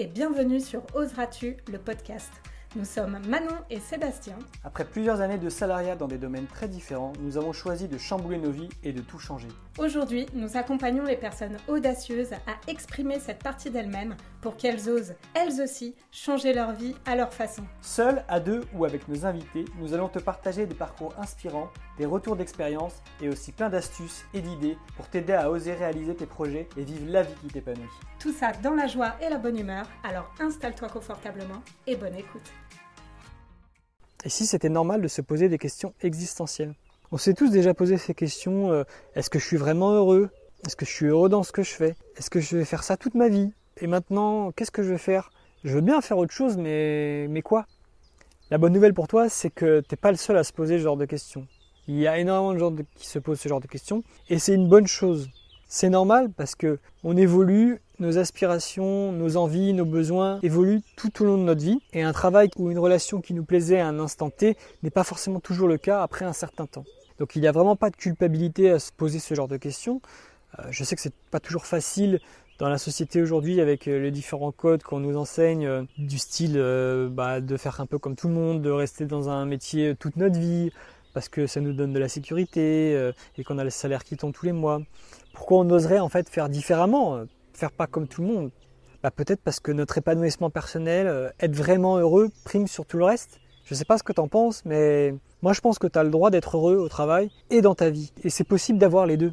et bienvenue sur Oseras-tu, le podcast. Nous sommes Manon et Sébastien. Après plusieurs années de salariat dans des domaines très différents, nous avons choisi de chambouler nos vies et de tout changer. Aujourd'hui, nous accompagnons les personnes audacieuses à exprimer cette partie d'elles-mêmes pour qu'elles osent, elles aussi, changer leur vie à leur façon. Seuls, à deux ou avec nos invités, nous allons te partager des parcours inspirants, des retours d'expérience et aussi plein d'astuces et d'idées pour t'aider à oser réaliser tes projets et vivre la vie qui t'épanouit. Tout ça dans la joie et la bonne humeur, alors installe-toi confortablement et bonne écoute. Et si c'était normal de se poser des questions existentielles? On s'est tous déjà posé ces questions, est-ce que je suis vraiment heureux? Est-ce que je suis heureux dans ce que je fais? Est-ce que je vais faire ça toute ma vie? Et maintenant, qu'est-ce que je vais faire? Je veux bien faire autre chose, mais quoi? La bonne nouvelle pour toi, c'est que tu n'es pas le seul à se poser ce genre de questions. Il y a énormément de gens qui se posent ce genre de questions, et c'est une bonne chose. C'est normal parce que on évolue, nos aspirations, nos envies, nos besoins évoluent tout au long de notre vie. Et un travail ou une relation qui nous plaisait à un instant T n'est pas forcément toujours le cas après un certain temps. Donc il n'y a vraiment pas de culpabilité à se poser ce genre de questions. Je sais que c'est pas toujours facile dans la société aujourd'hui avec les différents codes qu'on nous enseigne, du style de faire un peu comme tout le monde, de rester dans un métier toute notre vie, parce que ça nous donne de la sécurité et qu'on a le salaire qui tombe tous les mois. Pourquoi on oserait en fait faire différemment, faire pas comme tout le monde? Peut-être parce que notre épanouissement personnel, être vraiment heureux, prime sur tout le reste. Je sais pas ce que tu en penses, mais moi je pense que tu as le droit d'être heureux au travail et dans ta vie. Et c'est possible d'avoir les deux.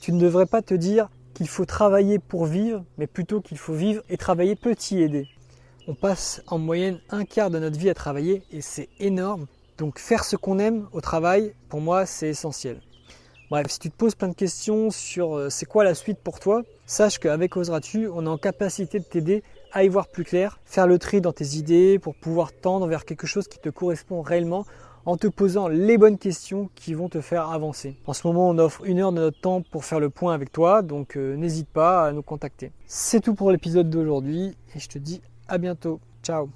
Tu ne devrais pas te dire qu'il faut travailler pour vivre, mais plutôt qu'il faut vivre et travailler peut y aider. On passe en moyenne un quart de notre vie à travailler et c'est énorme. Donc faire ce qu'on aime au travail, pour moi, c'est essentiel. Bref, si tu te poses plein de questions sur c'est quoi la suite pour toi, sache qu'avec Oseras-tu, on est en capacité de t'aider à y voir plus clair, faire le tri dans tes idées pour pouvoir tendre vers quelque chose qui te correspond réellement en te posant les bonnes questions qui vont te faire avancer. En ce moment, on offre 1 heure de notre temps pour faire le point avec toi, donc n'hésite pas à nous contacter. C'est tout pour l'épisode d'aujourd'hui et je te dis à bientôt. Ciao.